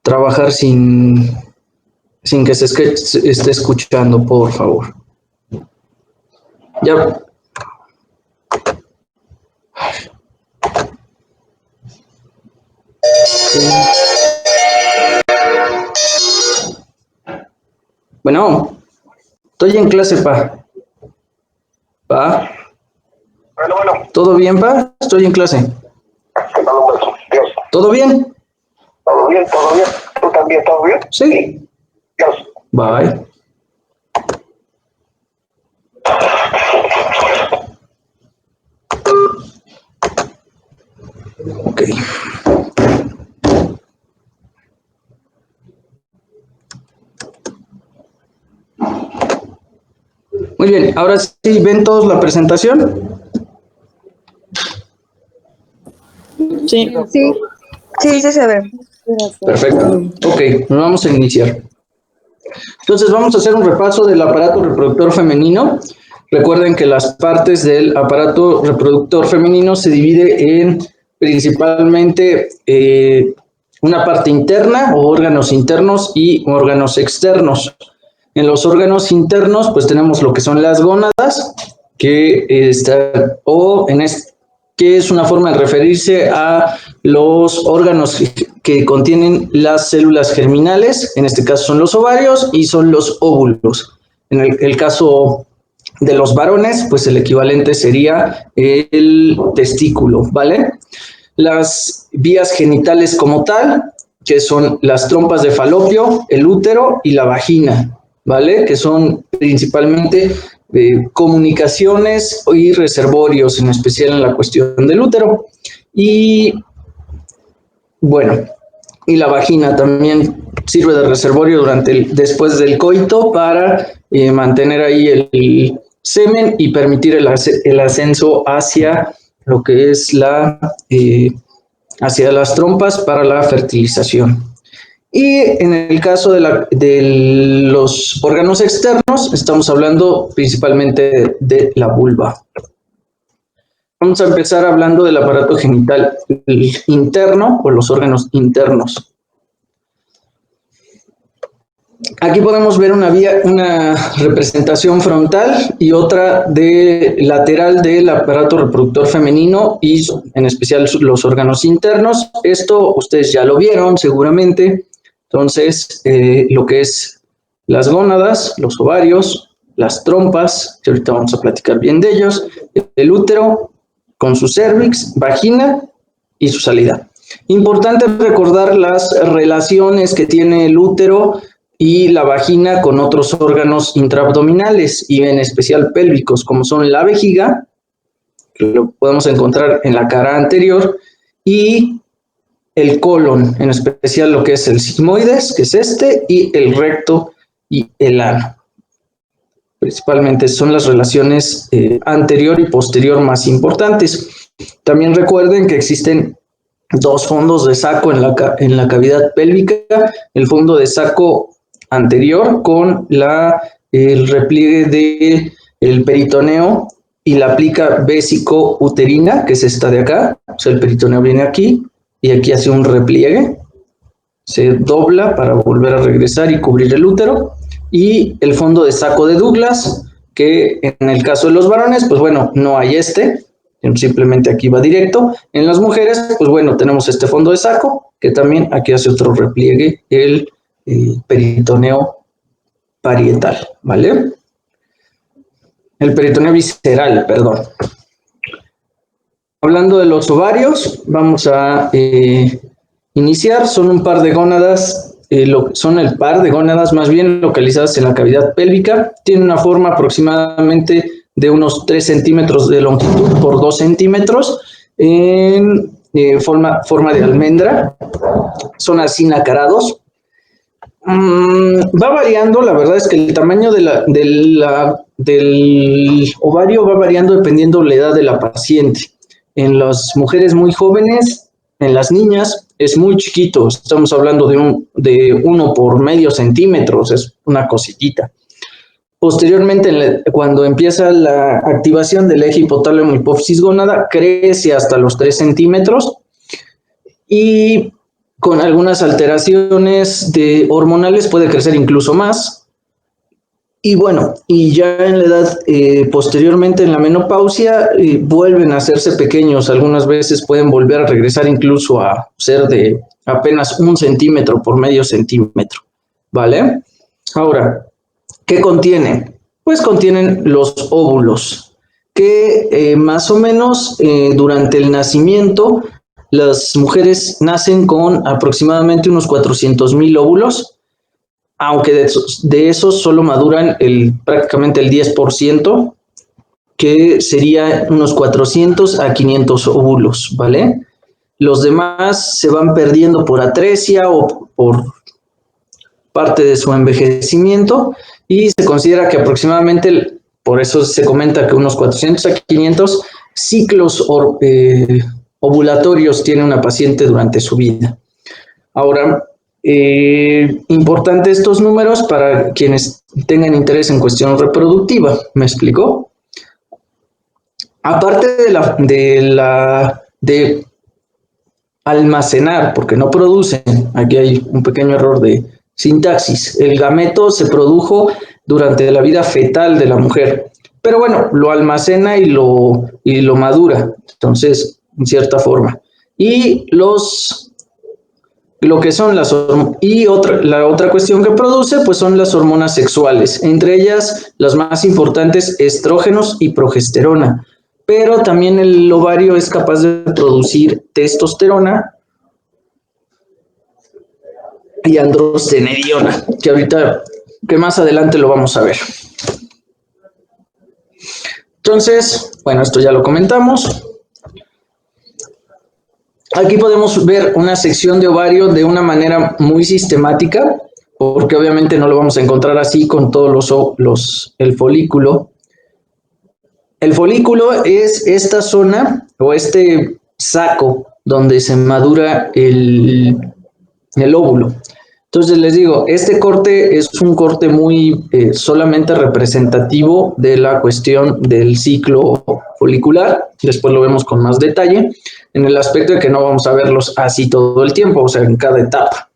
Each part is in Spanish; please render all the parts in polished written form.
trabajar sin que se esté escuchando, por favor. Ya. Bueno, estoy en clase, pa. Pa. Bueno. ¿Todo bien, pa? Estoy en clase. ¿Todo bien? Todo bien. ¿Tú también, todo bien? Sí. Dios. Bye. Ok. Muy bien, ahora sí, ¿ven todos la presentación? Sí. Sí, se ve. Perfecto. Ok, nos vamos a iniciar. Entonces vamos a hacer un repaso del aparato reproductor femenino. Recuerden que las partes del aparato reproductor femenino se divide en principalmente una parte interna o órganos internos y órganos externos. En los órganos internos pues tenemos lo que son las gónadas, que es una forma de referirse a los órganos que contienen las células germinales, en este caso son los ovarios y son los óvulos. En el caso de los varones, pues el equivalente sería el testículo, ¿vale? Las vías genitales como tal, que son las trompas de falopio, el útero y la vagina, ¿vale? Que son principalmente comunicaciones y reservorios, en especial en la cuestión del útero. Y bueno, y la vagina también sirve de reservorio después del coito para mantener ahí el semen y permitir el ascenso hacia lo que es hacia las trompas para la fertilización. Y en el caso de los órganos externos, estamos hablando principalmente de la vulva. Vamos a empezar hablando del aparato genital interno o los órganos internos. Aquí podemos ver una representación frontal y otra lateral del aparato reproductor femenino y en especial los órganos internos. Esto ustedes ya lo vieron seguramente. Entonces, lo que es las gónadas, los ovarios, las trompas, que ahorita vamos a platicar bien de ellos, el útero con su cervix, vagina y su salida. Importante recordar las relaciones que tiene el útero y la vagina con otros órganos intraabdominales y en especial pélvicos, como son la vejiga, que lo podemos encontrar en la cara anterior, y el colon, en especial lo que es el sigmoides, que es este, y el recto y el ano. Principalmente son las relaciones anterior y posterior más importantes. También recuerden que existen dos fondos de saco en la cavidad pélvica, el fondo de saco anterior con el repliegue del peritoneo y la plica vésico-uterina, que es esta de acá. O sea, el peritoneo viene aquí y aquí hace un repliegue, se dobla para volver a regresar y cubrir el útero. Y el fondo de saco de Douglas, que en el caso de los varones, pues bueno, no hay simplemente aquí va directo. En las mujeres, pues bueno, tenemos este fondo de saco, que también aquí hace otro repliegue, el peritoneo parietal, ¿vale? El peritoneo visceral, perdón. Hablando de los ovarios, vamos a iniciar. Son un par de gónadas, son el par de gónadas más bien localizadas en la cavidad pélvica. Tiene una forma aproximadamente de unos 3 centímetros de longitud por 2 centímetros en forma de almendra. Son así nacarados. Va variando, la verdad es que el tamaño del ovario va variando dependiendo de la edad de la paciente. En las mujeres muy jóvenes, en las niñas, es muy chiquito. Estamos hablando de 1 por medio centímetro, es una cositita. Posteriormente, cuando empieza la activación del eje hipotálamo hipófisis gónada, crece hasta los 3 centímetros y con algunas alteraciones hormonales puede crecer incluso más. Y bueno, y ya en la edad posteriormente en la menopausia vuelven a hacerse pequeños. Algunas veces pueden volver a regresar incluso a ser de apenas 1 centímetro por medio centímetro, ¿vale? Ahora, ¿qué contienen? Pues contienen los óvulos, que más o menos durante el nacimiento las mujeres nacen con aproximadamente unos 400,000 óvulos, aunque de esos solo maduran prácticamente el 10%, que sería unos 400 a 500 óvulos, ¿vale? Los demás se van perdiendo por atresia o por parte de su envejecimiento y se considera que aproximadamente, por eso se comenta que unos 400 a 500 ciclos ovulatorios tiene una paciente durante su vida. Ahora, importante estos números para quienes tengan interés en cuestión reproductiva, ¿me explicó? Aparte de almacenar, porque no producen, aquí hay un pequeño error de sintaxis, el gameto se produjo durante la vida fetal de la mujer, pero bueno, lo almacena y lo madura, entonces, en cierta forma. Y lo que son la otra cuestión que produce, pues son las hormonas sexuales, entre ellas las más importantes, estrógenos y progesterona, pero también el ovario es capaz de producir testosterona y androstenediona, que más adelante lo vamos a ver. Entonces, bueno, esto ya lo comentamos. Aquí podemos ver una sección de ovario de una manera muy sistemática, porque obviamente no lo vamos a encontrar así con todos el folículo. El folículo es esta zona o este saco donde se madura el óvulo. Entonces les digo, este corte es un corte muy solamente representativo de la cuestión del ciclo folicular. Después lo vemos con más detalle, en el aspecto de que no vamos a verlos así todo el tiempo, o sea, en cada etapa.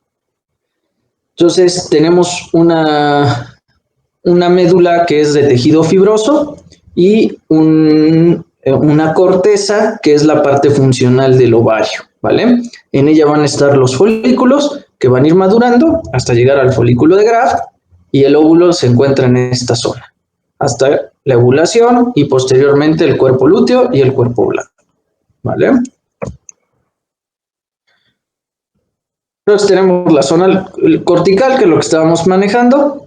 Entonces tenemos una médula que es de tejido fibroso y una corteza que es la parte funcional del ovario, ¿vale? En ella van a estar los folículos que van a ir madurando hasta llegar al folículo de Graft y el óvulo se encuentra en esta zona, hasta la ovulación y posteriormente el cuerpo lúteo y el cuerpo blanco, ¿vale? Entonces tenemos la zona cortical, que es lo que estábamos manejando.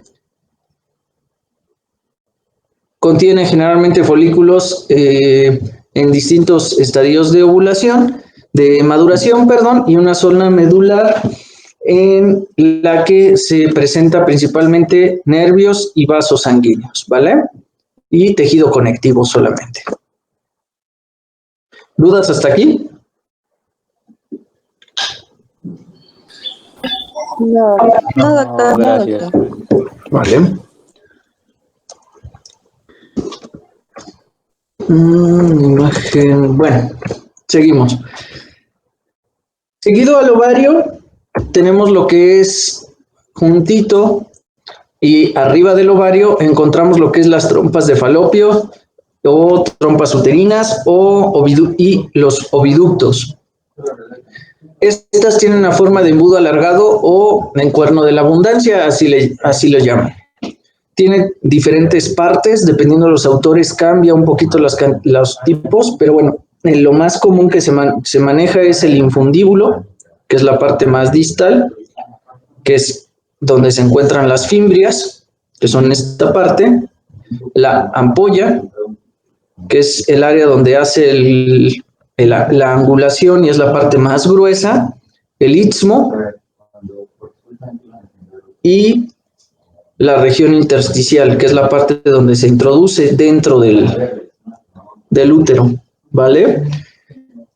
Contiene generalmente folículos en distintos estadios de maduración, y una zona medular en la que se presenta principalmente nervios y vasos sanguíneos, ¿vale? Y tejido conectivo solamente. ¿Dudas hasta aquí? No, doctor. Gracias. Vale. Imagen. Bueno, seguimos. Seguido al ovario, tenemos lo que es juntito y arriba del ovario encontramos lo que es las trompas de falopio o trompas uterinas y los oviductos. Estas tienen una forma de embudo alargado o en cuerno de la abundancia, así lo llaman. Tiene diferentes partes, dependiendo de los autores cambia un poquito los tipos, pero bueno, lo más común que se maneja es el infundíbulo, que es la parte más distal, que es donde se encuentran las fimbrias, que son esta parte, la ampolla, que es el área donde hace la angulación y es la parte más gruesa, el istmo y la región intersticial, que es la parte donde se introduce dentro del útero, ¿vale?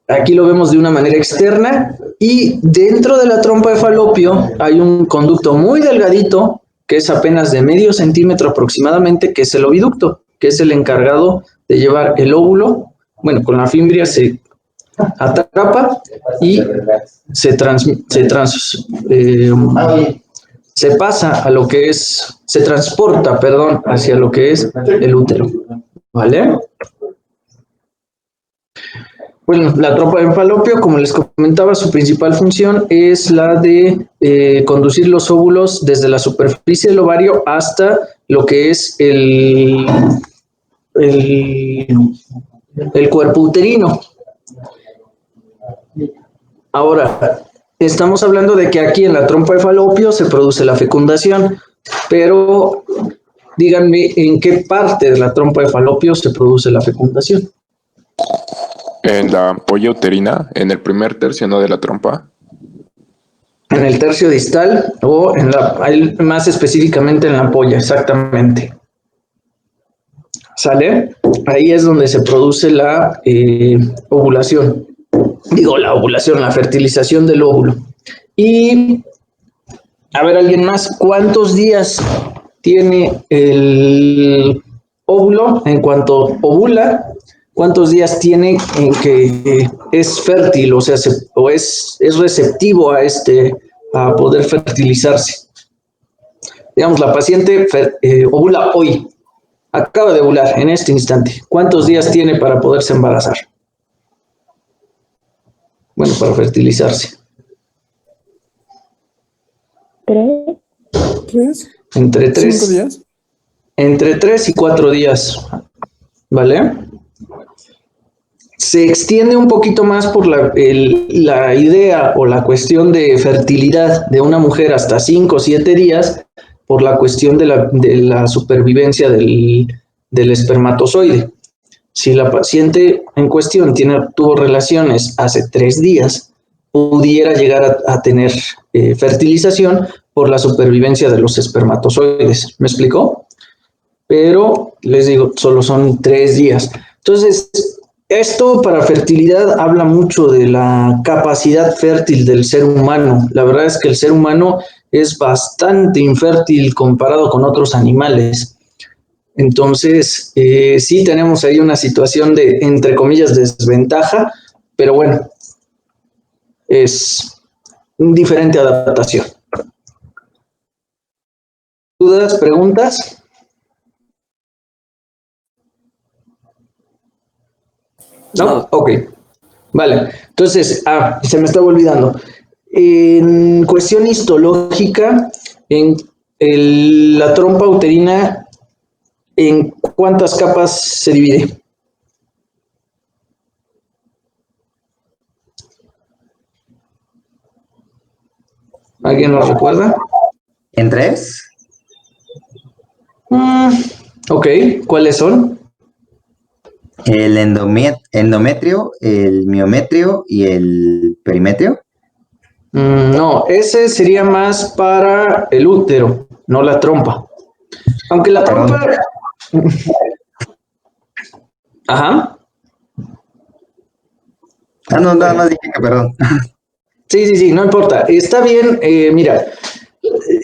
Aquí lo vemos de una manera externa y dentro de la trompa de falopio hay un conducto muy delgadito que es apenas de medio centímetro aproximadamente, que es el oviducto, que es el encargado de llevar el óvulo. Bueno, con la fimbria se atrapa y se pasa a lo que es, se transporta, perdón, hacia lo que es el útero, ¿vale? Bueno, la trompa de falopio, como les comentaba, su principal función es la de conducir los óvulos desde la superficie del ovario hasta lo que es el cuerpo uterino. Ahora, estamos hablando de que aquí en la trompa de falopio se produce la fecundación, pero díganme en qué parte de la trompa de falopio se produce la fecundación. En la ampolla uterina, en el primer tercio, ¿no? De la trompa. En el tercio distal o más específicamente en la ampolla, exactamente. ¿Sale? Ahí es donde se produce la ovulación. Digo, la ovulación, la fertilización del óvulo. Y, a ver, alguien más, ¿cuántos días tiene el óvulo en cuanto ovula? ¿Cuántos días tiene en que es fértil, o sea, es receptivo a poder fertilizarse? Digamos, la paciente ovula hoy, acaba de ovular en este instante. ¿Cuántos días tiene para poderse embarazar? Bueno, para fertilizarse. 3. Entre 3. 5 días. Entre 3 y 4 días, ¿vale? Se extiende un poquito más por la idea o la cuestión de fertilidad de una mujer hasta 5 o 7 días por la cuestión de la supervivencia del espermatozoide. Si la paciente en cuestión tuvo relaciones hace 3 días, pudiera llegar a tener fertilización por la supervivencia de los espermatozoides. ¿Me explicó? Pero les digo, solo son 3 días. Entonces, esto para fertilidad habla mucho de la capacidad fértil del ser humano. La verdad es que el ser humano es bastante infértil comparado con otros animales. Entonces, sí tenemos ahí una situación de, entre comillas, desventaja, pero bueno, es diferente adaptación. ¿Dudas, preguntas? ¿No? Ok. Vale. Entonces, se me estaba olvidando. En cuestión histológica, la trompa uterina, ¿en cuántas capas se divide? ¿Alguien lo recuerda? ¿En 3? Ok. ¿Cuáles son? El endometrio, el miometrio y el perimetrio. No, ese sería más para el útero, no la trompa. Aunque la trompa... Ajá. No, nada más dije que perdón. Sí, no importa. Está bien, mira,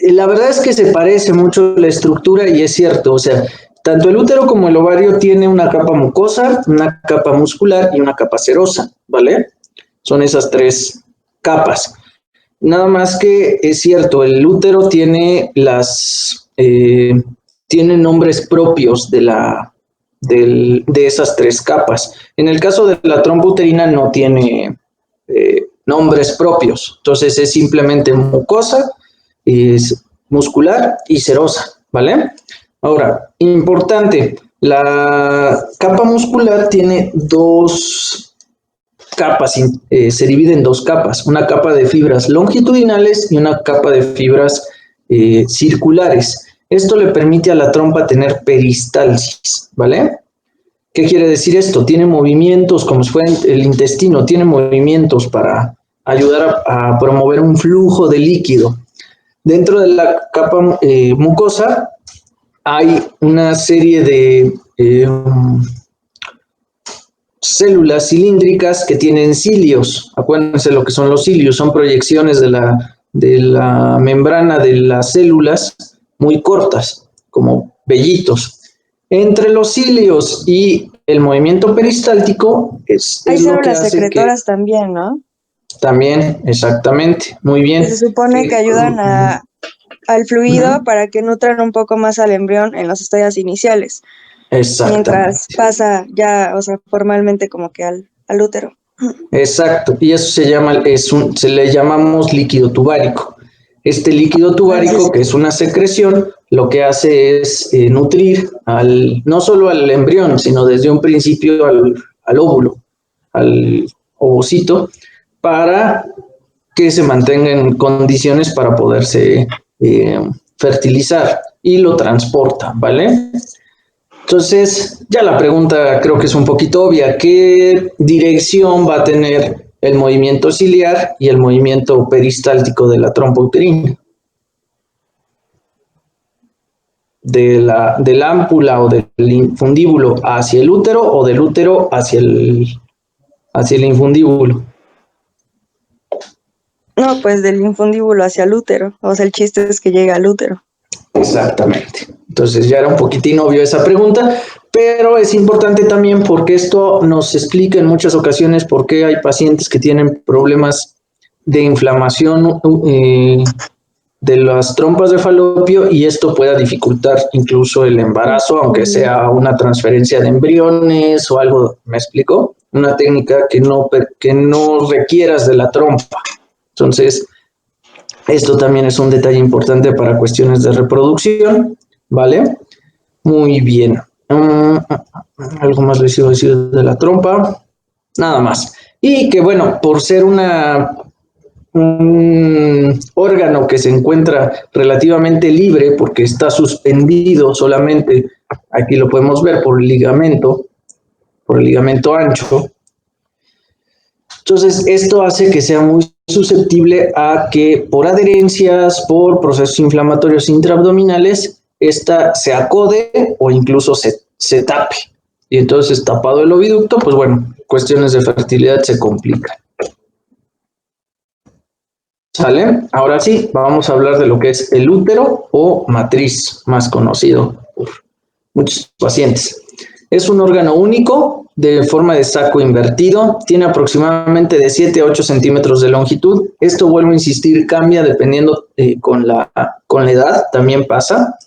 la verdad es que se parece mucho la estructura y es cierto, o sea, tanto el útero como el ovario tiene una capa mucosa, una capa muscular y una capa serosa, ¿vale? Son esas 3 capas. Nada más que es cierto, el útero tiene tiene nombres propios de esas 3 capas. En el caso de la trompa uterina no tiene nombres propios, entonces es simplemente mucosa, es muscular y serosa, ¿vale? Ahora, importante, la capa muscular tiene 2 capas, se divide en 2 capas, una capa de fibras longitudinales y una capa de fibras circulares. Esto le permite a la trompa tener peristalsis, ¿vale? ¿Qué quiere decir esto? Tiene movimientos, como si fuera el intestino, tiene movimientos para ayudar a promover un flujo de líquido. Dentro de la capa mucosa hay una serie de células cilíndricas que tienen cilios. Acuérdense lo que son los cilios, son proyecciones de la membrana de las células muy cortas, como vellitos. Entre los cilios y el movimiento peristáltico Hay es lo que células hace secretoras también, ¿no? también, exactamente, muy bien. Que se supone que ayudan al fluido para que nutran un poco más al embrión en los estadios iniciales, mientras Exactamente, pasa ya, o sea, formalmente como que al útero. exacto. Y eso se llama, se le llamamos líquido tubárico. Este líquido tubárico, que es una secreción, lo que hace es nutrir no solo al embrión, sino desde un principio al óvulo, al ovocito, para que se mantenga en condiciones para poderse fertilizar y lo transporta, ¿vale? Entonces, ya la pregunta creo que es un poquito obvia. ¿Qué dirección va a tener el movimiento ciliar y el movimiento peristáltico de la trompa uterina? De la ámpula o del infundíbulo hacia el útero o del útero hacia el infundíbulo. No, pues del infundíbulo hacia el útero, o sea, el chiste es que llega al útero. Exactamente. Entonces ya era un poquitín obvio esa pregunta, pero es importante también porque esto nos explica en muchas ocasiones por qué hay pacientes que tienen problemas de inflamación de las trompas de falopio y esto pueda dificultar incluso el embarazo, aunque sea una transferencia de embriones o algo, ¿me explico? Una técnica que no requieras de la trompa. Entonces, esto también es un detalle importante para cuestiones de reproducción, ¿vale? Muy bien. Algo más les iba a decir de la trompa. Nada más. Y que bueno, por ser un órgano que se encuentra relativamente libre porque está suspendido solamente, aquí lo podemos ver por el ligamento ancho. Entonces, esto hace que sea muy susceptible a que por adherencias, por procesos inflamatorios intraabdominales, esta se acode o incluso se tape. Y entonces, tapado el oviducto, pues bueno, cuestiones de fertilidad se complican. ¿Sale? Ahora sí, vamos a hablar de lo que es el útero o matriz, más conocido por muchos pacientes. Es un órgano único de forma de saco invertido, tiene aproximadamente de 7 a 8 centímetros de longitud. Esto, vuelvo a insistir, cambia dependiendo con la edad, también pasa.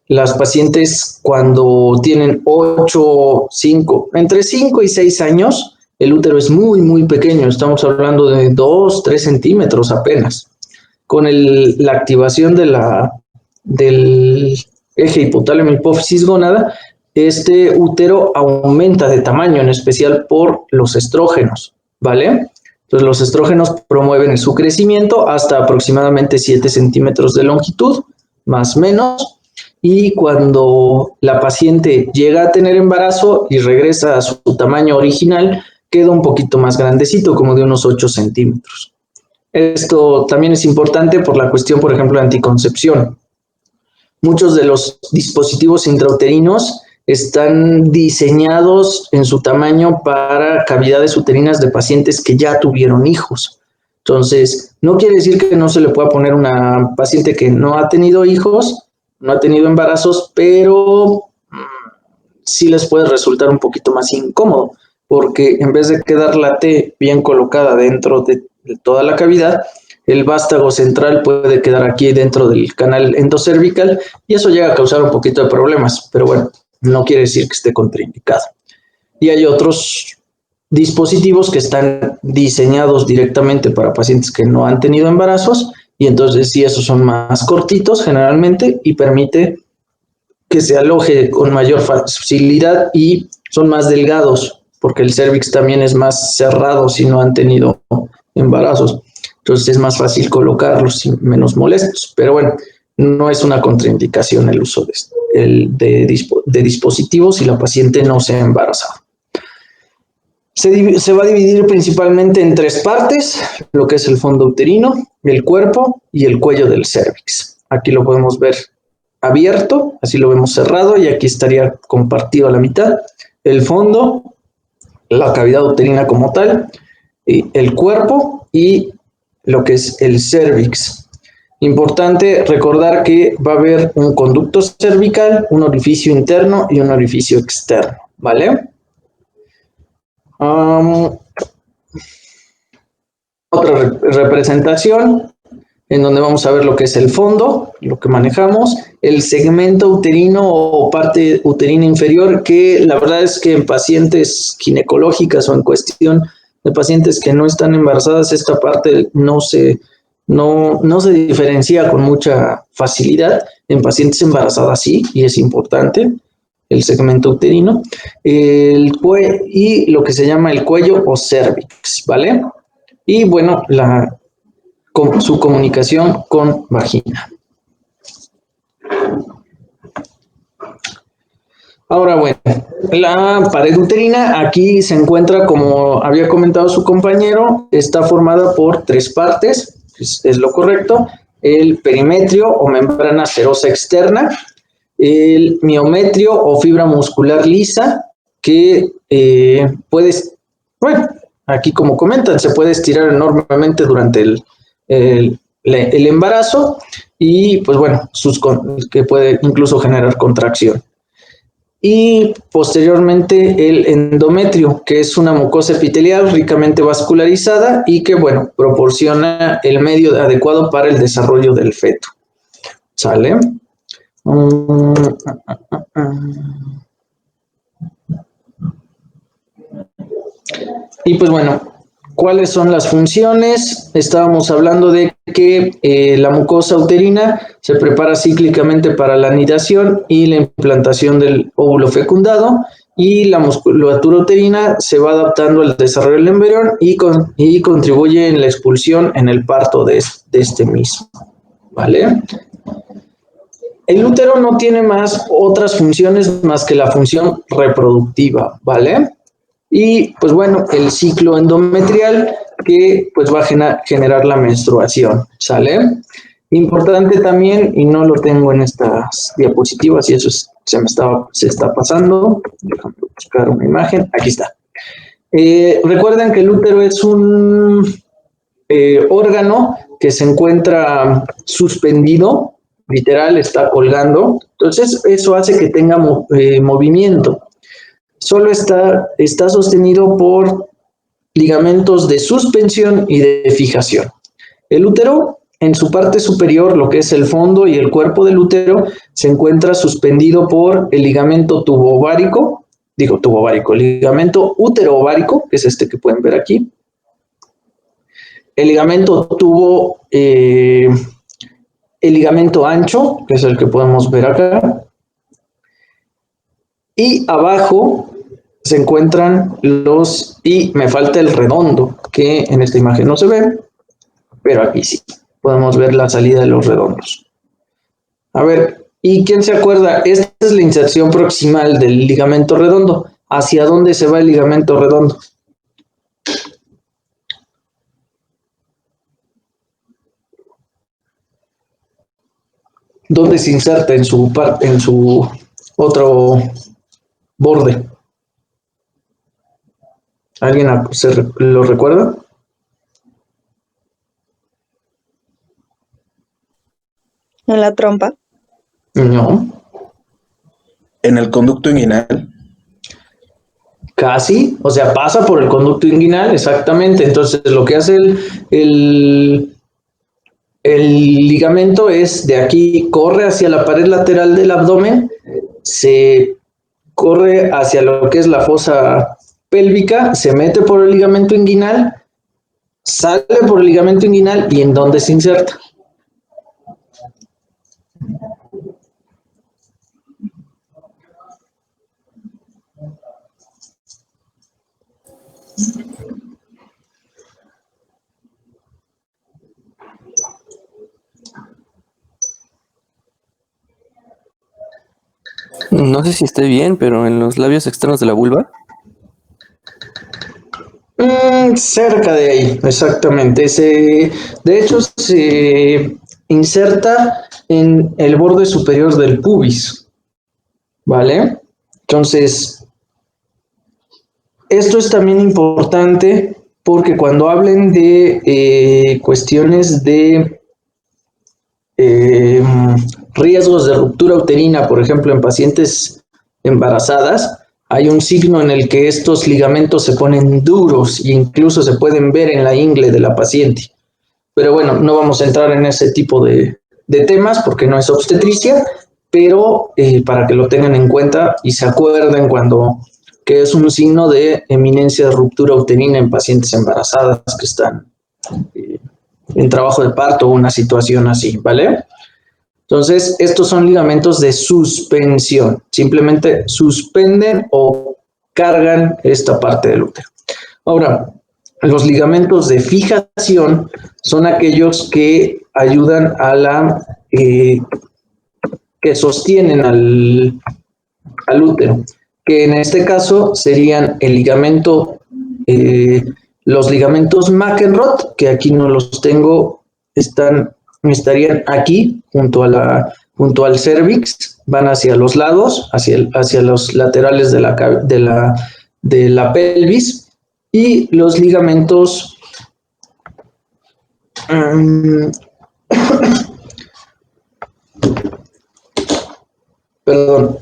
Las pacientes cuando tienen 8, 5, entre 5 y 6 años, el útero es muy, muy pequeño, estamos hablando de 2, 3 centímetros apenas. Con la activación del eje hipotálamo hipófisis gónada, este útero aumenta de tamaño, en especial por los estrógenos, ¿vale? Entonces los estrógenos promueven su crecimiento hasta aproximadamente 7 centímetros de longitud, más o menos, y cuando la paciente llega a tener embarazo y regresa a su tamaño original, queda un poquito más grandecito, como de unos 8 centímetros. Esto también es importante por la cuestión, por ejemplo, de anticoncepción. Muchos de los dispositivos intrauterinos están diseñados en su tamaño para cavidades uterinas de pacientes que ya tuvieron hijos. Entonces, no quiere decir que no se le pueda poner una paciente que no ha tenido hijos, no ha tenido embarazos, pero sí les puede resultar un poquito más incómodo, porque en vez de quedar la T bien colocada dentro de toda la cavidad, el vástago central puede quedar aquí dentro del canal endocervical y eso llega a causar un poquito de problemas, pero bueno, no quiere decir que esté contraindicado. Y hay otros dispositivos que están diseñados directamente para pacientes que no han tenido embarazos y entonces sí, esos son más cortitos generalmente y permite que se aloje con mayor facilidad y son más delgados porque el cervix también es más cerrado si no han tenido embarazos. Entonces es más fácil colocarlos y menos molestos. Pero bueno, no es una contraindicación el uso de dispositivos si la paciente no se ha embarazado. Se va a dividir principalmente en 3 partes, lo que es el fondo uterino, el cuerpo y el cuello del cervix. Aquí lo podemos ver abierto, así lo vemos cerrado y aquí estaría compartido a la mitad. El fondo, la cavidad uterina como tal, el cuerpo y lo que es el cervix. Importante recordar que va a haber un conducto cervical, un orificio interno y un orificio externo, ¿vale? Otra representación en donde vamos a ver lo que es el fondo, lo que manejamos, el segmento uterino o parte uterina inferior, que la verdad es que en pacientes ginecológicas o en cuestión de pacientes que no están embarazadas, esta parte no se diferencia con mucha facilidad. En pacientes embarazadas sí, y es importante el segmento uterino, y lo que se llama el cuello o cervix, ¿vale? Y bueno, su comunicación con vagina. Ahora, bueno, la pared uterina aquí se encuentra, como había comentado su compañero, está formada por 3 partes, es lo correcto: el perimetrio o membrana serosa externa, el miometrio o fibra muscular lisa, que bueno, aquí como comentan, se puede estirar enormemente durante el embarazo y pues bueno, que puede incluso generar contracción. Y posteriormente el endometrio, que es una mucosa epitelial ricamente vascularizada y que bueno, proporciona el medio adecuado para el desarrollo del feto. ¿Sale? Y pues bueno, ¿cuáles son las funciones? Estábamos hablando de que la mucosa uterina se prepara cíclicamente para la anidación y la implantación del óvulo fecundado, y la musculatura uterina se va adaptando al desarrollo del embrión y contribuye en la expulsión en el parto de este mismo, ¿vale? El útero no tiene otras funciones más que la función reproductiva, ¿vale? Y pues bueno, el ciclo endometrial, que pues va a generar la menstruación, ¿sale? Importante también, y no lo tengo en estas diapositivas y eso se está pasando, déjame buscar una imagen, aquí está. Recuerden que el útero es un órgano que se encuentra suspendido, literal, está colgando, entonces eso hace que tenga movimiento. Solo está sostenido por ligamentos de suspensión y de fijación. El útero, en su parte superior, lo que es el fondo y el cuerpo del útero, se encuentra suspendido por el ligamento el ligamento útero-ovárico, que es este que pueden ver aquí. El ligamento el ligamento ancho, que es el que podemos ver acá. Y abajo se encuentran y me falta el redondo, que en esta imagen no se ve, pero aquí sí, podemos ver la salida de los redondos. A ver, ¿y quién se acuerda? Esta es la inserción proximal del ligamento redondo. ¿Hacia dónde se va el ligamento redondo? ¿Dónde se inserta en su otro borde? ¿Alguien lo recuerda? En la trompa. No. En el conducto inguinal. Casi, o sea, pasa por el conducto inguinal, exactamente. Entonces, lo que hace el ligamento es de aquí, corre hacia la pared lateral del abdomen, se corre hacia lo que es la fosa pélvica, se mete por el ligamento inguinal, sale por el ligamento inguinal y ¿en dónde se inserta? No sé si esté bien, pero en los labios externos de la vulva. Cerca de ahí, exactamente. De hecho, se inserta en el borde superior del pubis, ¿vale? Entonces, esto es también importante porque cuando hablen de cuestiones de riesgos de ruptura uterina, por ejemplo, en pacientes embarazadas, hay un signo en el que estos ligamentos se ponen duros e incluso se pueden ver en la ingle de la paciente. Pero bueno, no vamos a entrar en ese tipo de temas porque no es obstetricia, pero para que lo tengan en cuenta y se acuerden que es un signo de eminencia de ruptura uterina en pacientes embarazadas que están en trabajo de parto o una situación así, ¿vale? Entonces, estos son ligamentos de suspensión. Simplemente suspenden o cargan esta parte del útero. Ahora, los ligamentos de fijación son aquellos que ayudan a que sostienen al útero, que en este caso serían el ligamento, los ligamentos McEnroth, que aquí no los tengo, estarían aquí junto al cervix, van hacia los lados, hacia los laterales de la pelvis, y los ligamentos perdón.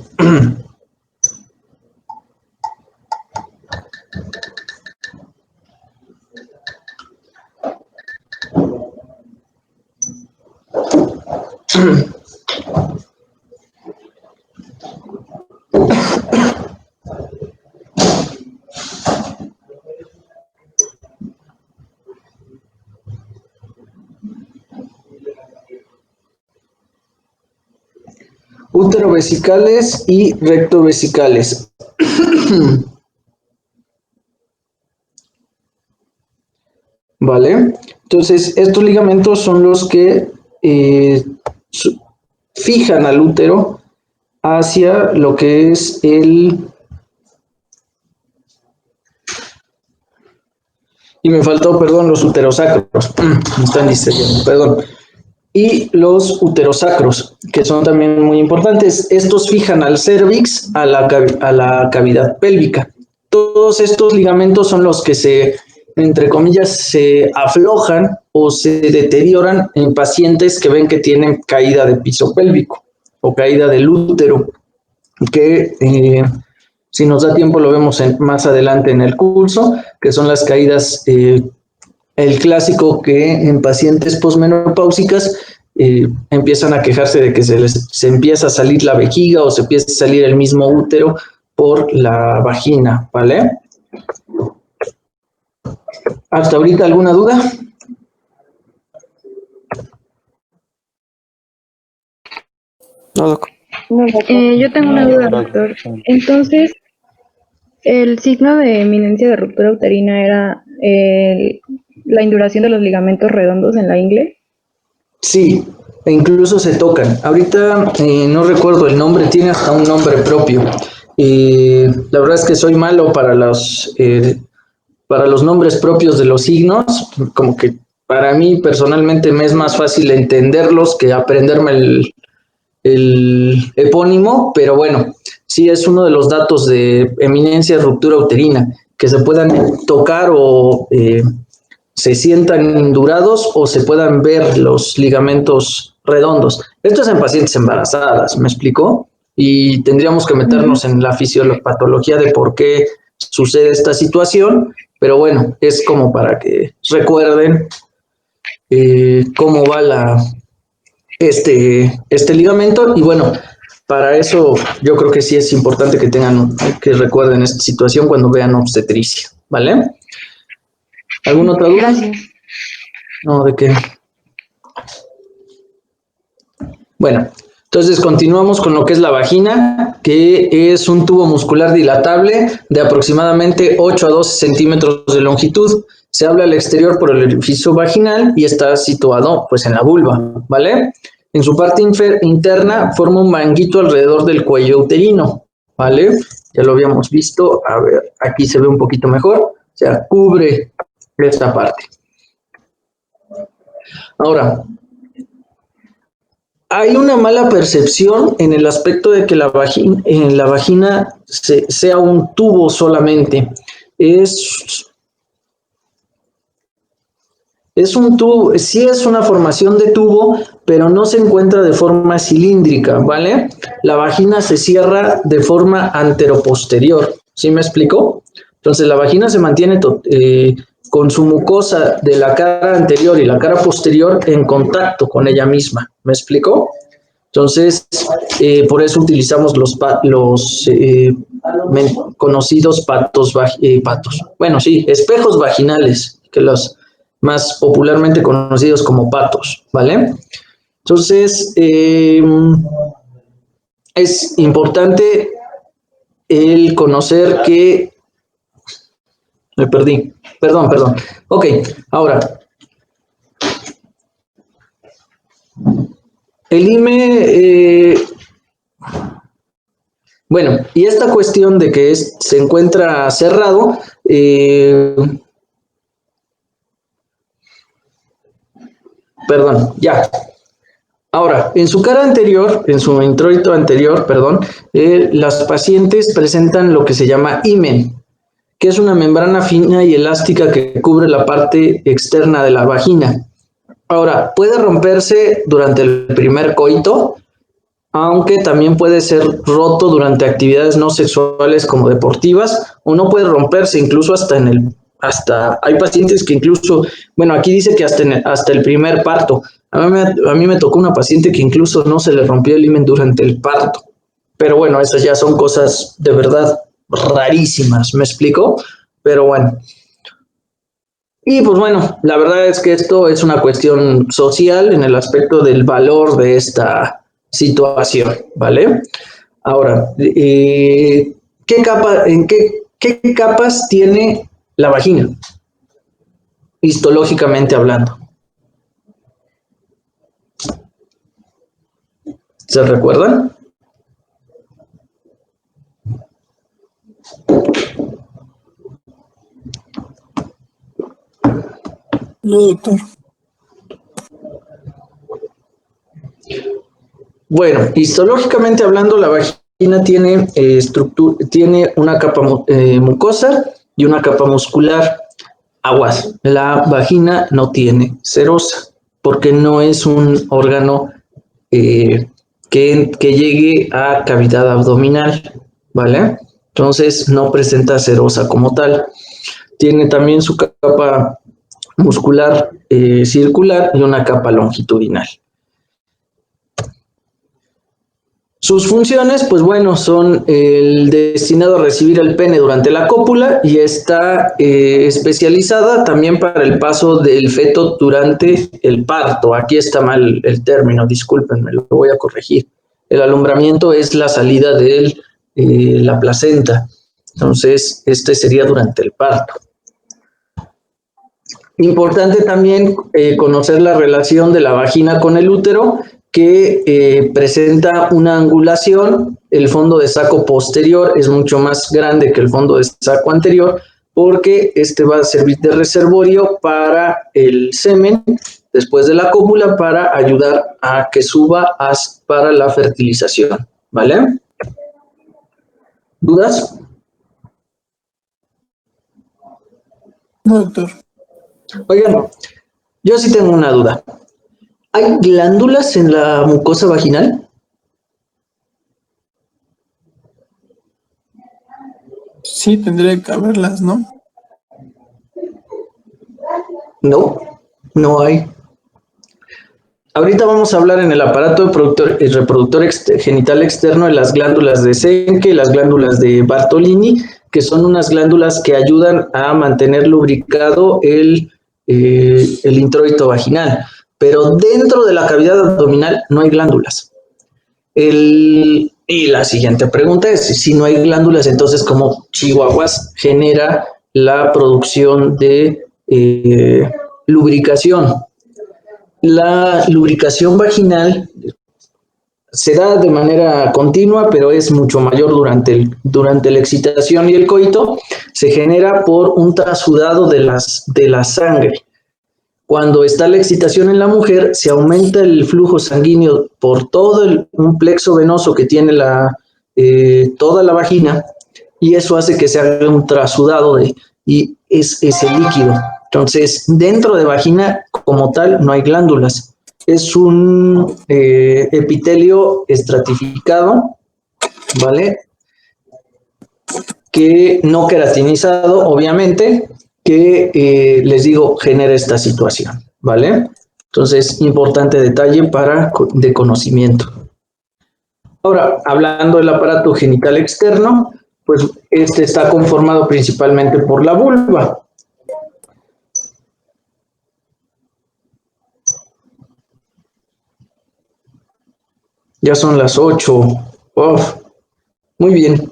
Úterovesicales y rectovesicales. ¿Vale? Entonces, estos ligamentos son los que fijan al útero hacia lo que es y me faltó, perdón, los uterosacros. Me están distrayendo, perdón. Y los uterosacros, que son también muy importantes. Estos fijan al cervix, a la cavidad pélvica. Todos estos ligamentos son los que entre comillas, se aflojan o se deterioran en pacientes que ven que tienen caída de piso pélvico o caída del útero, que si nos da tiempo lo vemos más adelante en el curso, que son las caídas, el clásico que en pacientes posmenopáusicas empiezan a quejarse de que se empieza a salir la vejiga o se empieza a salir el mismo útero por la vagina, ¿vale? ¿Hasta ahorita alguna duda? No, doc. Yo tengo una duda, doctor. Entonces, ¿el signo de eminencia de ruptura uterina era la induración de los ligamentos redondos en la ingle? Sí, e incluso se tocan. Ahorita no recuerdo el nombre, tiene hasta un nombre propio. La verdad es que soy malo para los nombres propios de los signos, como que para mí personalmente me es más fácil entenderlos que aprenderme el epónimo, pero bueno, sí es uno de los datos de eminencia de ruptura uterina, que se puedan tocar o se sientan indurados o se puedan ver los ligamentos redondos. Esto es en pacientes embarazadas, ¿me explicó? Y tendríamos que meternos en la fisiopatología de por qué sucede esta situación, pero bueno, es como para que recuerden cómo va este ligamento, y bueno, para eso yo creo que sí es importante que recuerden esta situación cuando vean obstetricia, ¿vale? ¿Alguna otra duda? Gracias. No, ¿de qué? Bueno, entonces continuamos con lo que es la vagina, que es un tubo muscular dilatable de aproximadamente 8 a 12 centímetros de longitud. Se habla al exterior por el orificio vaginal y está situado pues en la vulva, ¿vale? En su parte interna forma un manguito alrededor del cuello uterino, ¿vale? Ya lo habíamos visto, a ver, aquí se ve un poquito mejor, o sea, cubre esta parte. Ahora, hay una mala percepción en el aspecto de que la vagina sea un tubo solamente. Es un tubo, sí es una formación de tubo, pero no se encuentra de forma cilíndrica, ¿vale? La vagina se cierra de forma anteroposterior, ¿sí me explico? Entonces la vagina se mantiene con su mucosa de la cara anterior y la cara posterior en contacto con ella misma, ¿me explico? Entonces, por eso utilizamos los conocidos patos, bueno, sí, espejos vaginales, que los más popularmente conocidos como patos, ¿vale? Entonces, es importante el conocer que... Me perdí, perdón. Ok, ahora... El IME, bueno, y esta cuestión de que se encuentra cerrado, perdón, ya. Ahora, en su cara anterior, en su introito anterior, perdón, las pacientes presentan lo que se llama himen, que es una membrana fina y elástica que cubre la parte externa de la vagina. Ahora, puede romperse durante el primer coito, aunque también puede ser roto durante actividades no sexuales como deportivas, o no puede romperse incluso hasta hay pacientes que incluso, bueno, aquí dice que hasta el primer parto. A mí me tocó una paciente que incluso no se le rompió el himen durante el parto. Pero bueno, esas ya son cosas de verdad rarísimas, ¿me explico? Pero bueno. Y pues bueno, la verdad es que esto es una cuestión social en el aspecto del valor de esta situación, ¿vale? Ahora, ¿qué capas tiene la vagina? Histológicamente hablando. ¿Se recuerdan? No, doctor. Bueno, histológicamente hablando, la vagina tiene tiene una capa mucosa y una capa muscular. Aguas, la vagina no tiene serosa, porque no es un órgano que llegue a cavidad abdominal, ¿vale? Entonces no presenta serosa como tal. Tiene también su capa muscular circular y una capa longitudinal. Sus funciones, pues bueno, son el destinado a recibir el pene durante la cópula y está especializada también para el paso del feto durante el parto. Aquí está mal el término, discúlpenme, lo voy a corregir. El alumbramiento es la salida de la placenta. Entonces, este sería durante el parto. Importante también conocer la relación de la vagina con el útero, que presenta una angulación. El fondo de saco posterior es mucho más grande que el fondo de saco anterior, porque este va a servir de reservorio para el semen después de la cópula para ayudar a que suba para la fertilización, ¿vale? ¿Dudas? No, doctor. Oigan, yo sí tengo una duda. ¿Hay glándulas en la mucosa vaginal? Sí, tendría que haberlas, ¿no? No, no hay. Ahorita vamos a hablar en el aparato reproductor genital externo de las glándulas de Eschenke y las glándulas de Bartolini, que son unas glándulas que ayudan a mantener lubricado el introito vaginal. Pero dentro de la cavidad abdominal no hay glándulas. Y la siguiente pregunta es, si no hay glándulas, entonces ¿cómo chihuahuas genera la producción de lubricación? La lubricación vaginal se da de manera continua, pero es mucho mayor durante la excitación y el coito. Se genera por un trasudado de la sangre. Cuando está la excitación en la mujer, se aumenta el flujo sanguíneo por todo un plexo venoso que tiene toda la vagina, y eso hace que se haga un trasudado y es ese líquido Entonces, dentro de vagina como tal no hay glándulas. Es un epitelio estratificado, ¿vale? Que no queratinizado, obviamente, que les digo, genera esta situación, ¿vale? Entonces, importante detalle de conocimiento. Ahora, hablando del aparato genital externo, pues este está conformado principalmente por la vulva. Ya son las 8. Uf, muy bien.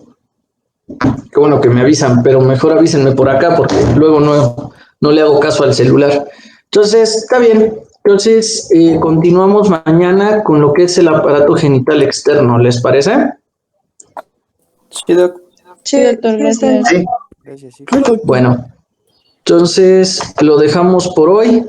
Qué bueno que me avisan, pero mejor avísenme por acá porque luego no le hago caso al celular. Entonces, está bien. Entonces, continuamos mañana con lo que es el aparato genital externo. ¿Les parece? Sí, doc. Sí, doctor, gracias. Sí. Gracias, sí. Bueno, entonces lo dejamos por hoy.